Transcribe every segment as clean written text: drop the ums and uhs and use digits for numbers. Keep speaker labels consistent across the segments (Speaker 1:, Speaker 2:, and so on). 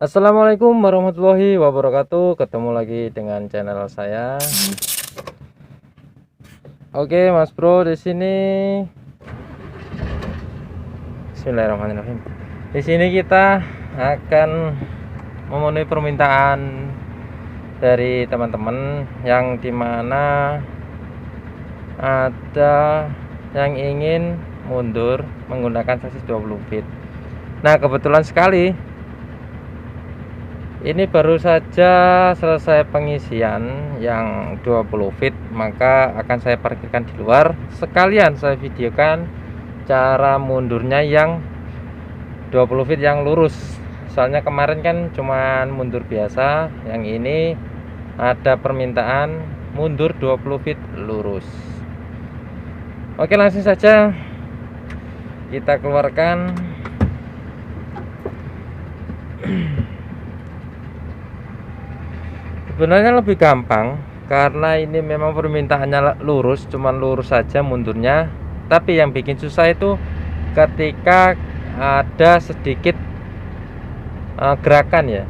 Speaker 1: Assalamualaikum warahmatullahi wabarakatuh. Ketemu lagi dengan channel saya. Oke, Mas Bro, di sini Bismillahirrahmanirrahim. Di sini kita akan memenuhi permintaan dari teman-teman yang dimana ada yang ingin mundur menggunakan sasis 20 feet. Nah, kebetulan sekali ini baru saja selesai pengisian yang 20 feet, maka akan saya parkirkan di luar. Sekalian saya videokan cara mundurnya yang 20 feet yang lurus. Soalnya kemarin kan cuman mundur biasa, yang ini ada permintaan mundur 20 feet lurus. Oke, langsung saja kita keluarkan. Sebenarnya lebih gampang karena ini memang permintaannya lurus, cuman lurus saja mundurnya. Tapi yang bikin susah itu ketika ada sedikit gerakan ya.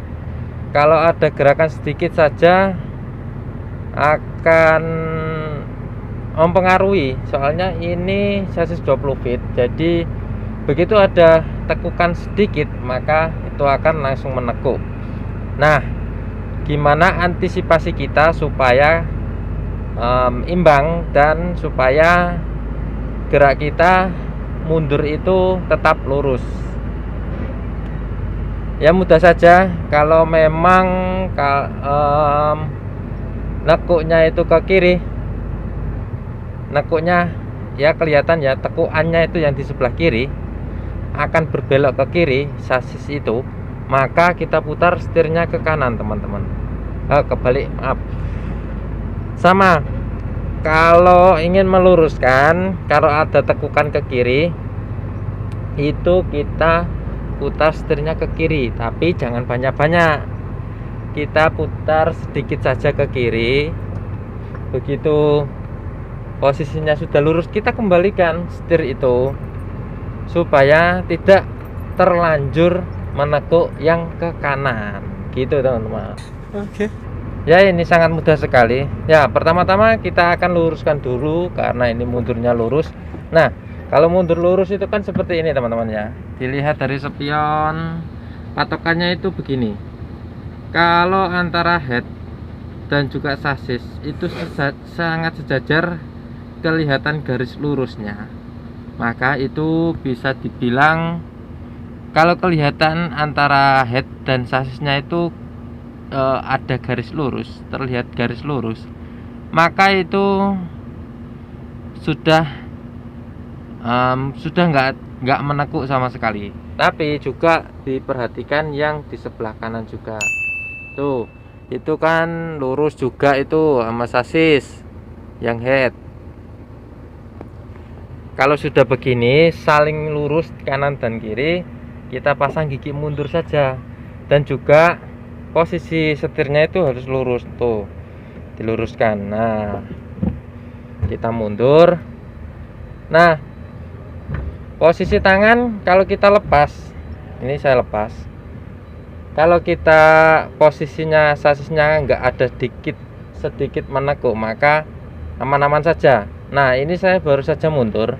Speaker 1: Kalau ada gerakan sedikit saja akan mempengaruhi. Soalnya ini sasis 20 feet. Jadi begitu ada tekukan sedikit maka itu akan langsung menekuk. Nah, gimana antisipasi kita supaya imbang dan supaya gerak kita mundur itu tetap lurus? Ya mudah saja, kalau memang nekuknya itu ke kiri, nekuknya ya kelihatan ya, tekukannya itu yang di sebelah kiri akan berbelok ke kiri sasis itu, maka kita putar setirnya ke kanan teman-teman. Kebalik, maaf. Sama kalau ingin meluruskan, kalau ada tekukan ke kiri itu kita putar setirnya ke kiri, tapi jangan banyak-banyak. Kita putar sedikit saja ke kiri. Begitu posisinya sudah lurus, kita kembalikan setir itu supaya tidak terlanjur menekuk yang ke kanan, gitu teman-teman.
Speaker 2: Oke.
Speaker 1: Ya, ini sangat mudah sekali. Ya, pertama-tama kita akan luruskan dulu karena ini mundurnya lurus. Nah, kalau mundur lurus itu kan seperti ini teman-teman ya. Dilihat dari spion patokannya itu begini, kalau antara head dan juga sasis itu sangat sejajar, kelihatan garis lurusnya, maka itu bisa dibilang kalau kelihatan antara head dan sasisnya itu ada garis lurus, terlihat garis lurus, maka itu sudah nggak menekuk sama sekali. Tapi juga diperhatikan yang di sebelah kanan juga. Tuh, itu kan lurus juga itu sama sasis yang head. Kalau sudah begini saling lurus kanan dan kiri, kita pasang gigi mundur saja. Dan juga posisi setirnya itu harus lurus, tuh diluruskan. Nah, kita mundur. Nah, posisi tangan kalau kita lepas, ini saya lepas, kalau kita posisinya sasisnya nggak ada sedikit menekuk, maka aman-aman saja. Nah, ini saya baru saja mundur,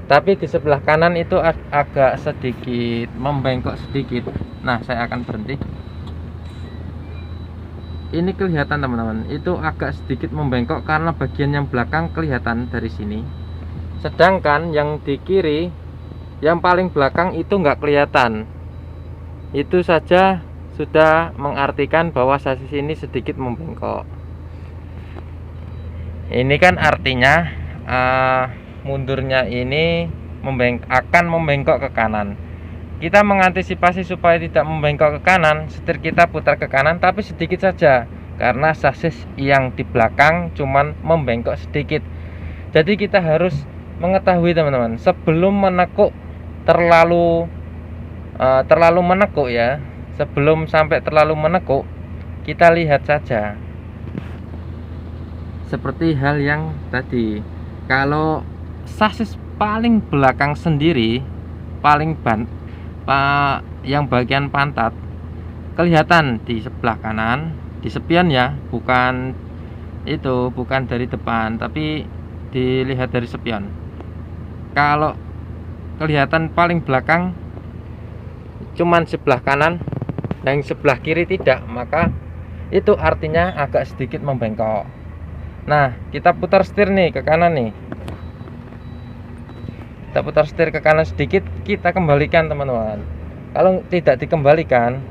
Speaker 1: tapi di sebelah kanan itu agak sedikit membengkok sedikit. Nah, saya akan berhenti. Ini kelihatan teman-teman, itu agak sedikit membengkok karena bagian yang belakang kelihatan dari sini, sedangkan yang di kiri yang paling belakang itu nggak kelihatan. Itu saja sudah mengartikan bahwa sasis ini sedikit membengkok. Ini kan artinya mundurnya ini akan membengkok ke kanan. Kita mengantisipasi supaya tidak membengkok ke kanan, setir kita putar ke kanan tapi sedikit saja, karena sasis yang di belakang cuman membengkok sedikit. Jadi kita harus mengetahui teman-teman, sebelum menekuk terlalu menekuk ya, sebelum sampai terlalu menekuk, kita lihat saja. Seperti hal yang tadi, kalau sasis paling belakang sendiri, yang bagian pantat kelihatan di sebelah kanan, di spion ya, bukan dari depan, tapi dilihat dari spion. Kalau kelihatan paling belakang cuman sebelah kanan dan sebelah kiri tidak, maka itu artinya agak sedikit membengkok. Nah, kita putar setir nih ke kanan nih. Kita putar setir ke kanan sedikit, kita kembalikan teman-teman. Kalau tidak dikembalikan,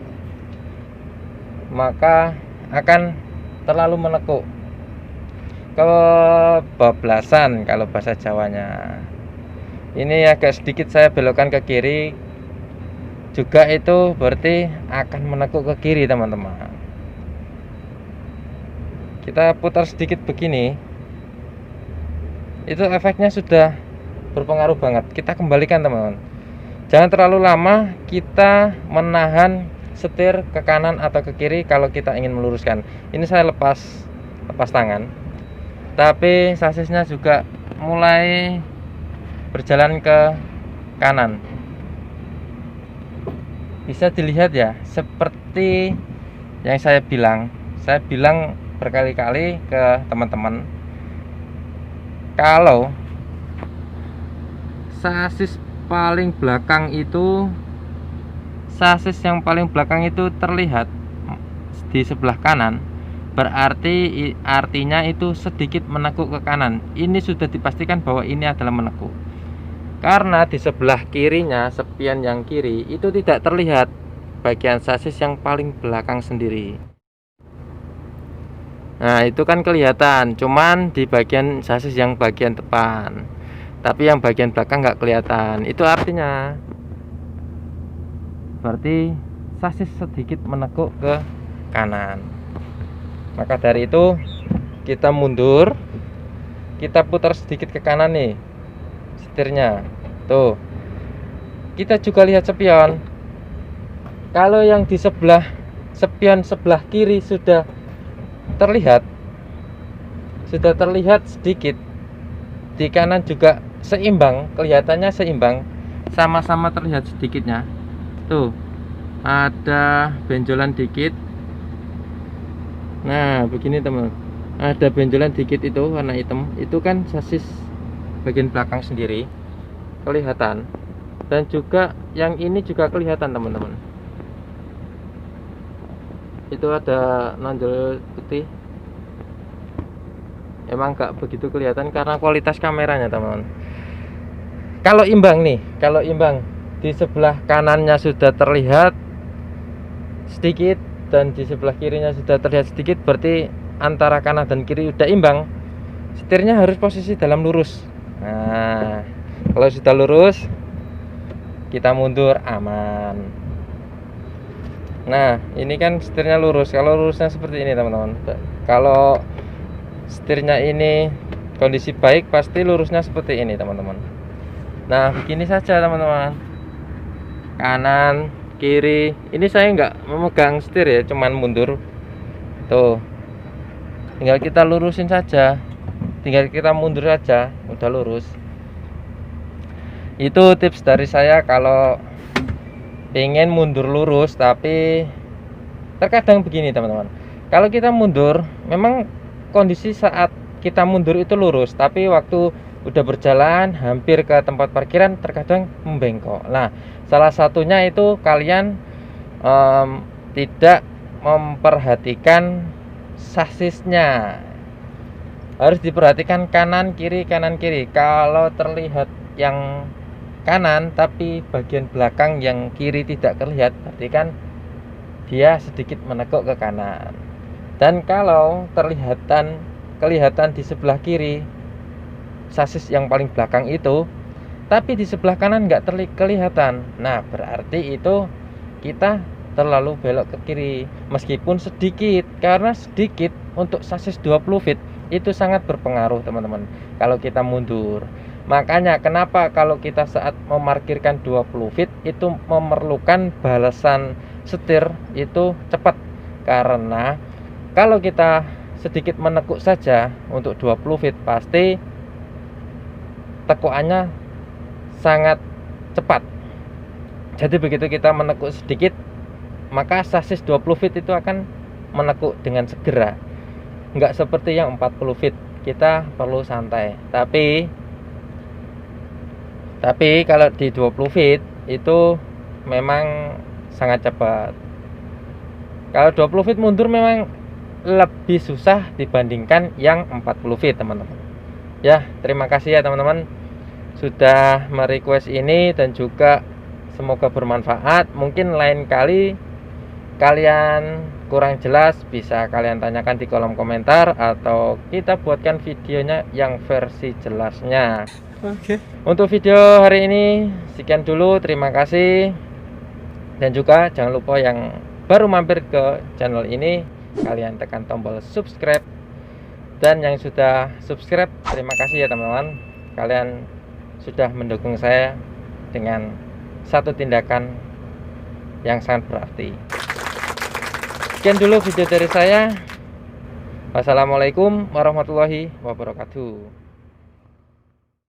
Speaker 1: maka akan terlalu menekuk, kebablasan kalau bahasa Jawanya. Ini agak sedikit saya belokkan ke kiri, juga itu berarti akan menekuk ke kiri teman-teman. Kita putar sedikit begini, itu efeknya sudah berpengaruh banget. Kita kembalikan teman-teman, jangan terlalu lama kita menahan setir ke kanan atau ke kiri kalau kita ingin meluruskan. Ini saya lepas tangan, tapi sasisnya juga mulai berjalan ke kanan. Bisa dilihat ya, seperti yang saya bilang berkali-kali ke teman-teman, kalau sasis yang paling belakang itu terlihat di sebelah kanan, berarti artinya itu sedikit menekuk ke kanan. Ini sudah dipastikan bahwa ini adalah menekuk, karena di sebelah kirinya, spion yang kiri itu tidak terlihat bagian sasis yang paling belakang sendiri. Nah, itu kan kelihatan cuman di bagian sasis yang bagian depan, tapi yang bagian belakang nggak kelihatan. Itu artinya berarti sasis sedikit menekuk ke kanan. Maka dari itu kita mundur, kita putar sedikit ke kanan nih setirnya. Tuh, kita juga lihat spion. Kalau yang di spion sebelah kiri sudah terlihat sedikit, di kanan juga seimbang, kelihatannya seimbang, sama-sama terlihat sedikitnya. Tuh, ada benjolan dikit. Nah, begini teman, ada benjolan dikit itu warna hitam, itu kan sasis bagian belakang sendiri kelihatan. Dan juga yang ini juga kelihatan teman-teman. itu ada nonjol putih. Emang nggak begitu kelihatan karena kualitas kameranya teman-teman. Kalau imbang nih, kalau imbang di sebelah kanannya sudah terlihat sedikit dan di sebelah kirinya sudah terlihat sedikit, berarti antara kanan dan kiri udah imbang. Setirnya harus posisi dalam lurus. Nah, kalau sudah lurus kita mundur aman. Nah, ini kan setirnya lurus. Kalau lurusnya seperti ini teman-teman. Kalau setirnya ini kondisi baik, pasti lurusnya seperti ini teman-teman. Nah, begini saja teman-teman. Kanan, kiri. Ini saya nggak memegang setir ya, cuman mundur. Tuh. Tinggal kita lurusin saja. Tinggal kita mundur saja, udah lurus. Itu tips dari saya kalau pengen mundur lurus, tapi terkadang begini teman-teman. Kalau kita mundur, memang kondisi saat kita mundur itu lurus, tapi waktu udah berjalan hampir ke tempat parkiran terkadang membengkok. Nah, salah satunya itu kalian tidak memperhatikan sasisnya. Harus diperhatikan kanan kiri. Kalau terlihat yang kanan tapi bagian belakang yang kiri tidak terlihat, berarti kan dia sedikit menekuk ke kanan. Dan kalau kelihatan di sebelah kiri sasis yang paling belakang itu, tapi di sebelah kanan nggak kelihatan, nah berarti itu kita terlalu belok ke kiri, meskipun sedikit, karena sedikit untuk sasis 20 feet itu sangat berpengaruh teman-teman kalau kita mundur. Makanya kenapa kalau kita saat memarkirkan 20 feet itu memerlukan balasan setir itu cepat, karena kalau kita sedikit menekuk saja untuk 20 feet pasti tekukannya sangat cepat. Jadi begitu kita menekuk sedikit, maka sasis 20 feet itu akan menekuk dengan segera. Enggak seperti yang 40 feet, kita perlu santai. Tapi kalau di 20 feet itu memang sangat cepat. Kalau 20 feet mundur memang lebih susah dibandingkan yang 40 feet teman-teman. Ya, terima kasih ya teman-teman sudah merequest ini, dan juga semoga bermanfaat. Mungkin lain kali kalian kurang jelas bisa kalian tanyakan di kolom komentar, atau kita buatkan videonya yang versi jelasnya. Oke. Untuk video hari ini sekian dulu, terima kasih. Dan juga jangan lupa yang baru mampir ke channel ini, kalian tekan tombol subscribe. Dan yang sudah subscribe, terima kasih ya teman-teman. Kalian sudah mendukung saya dengan satu tindakan yang sangat berarti. Sekian dulu video dari saya. Wassalamualaikum warahmatullahi wabarakatuh.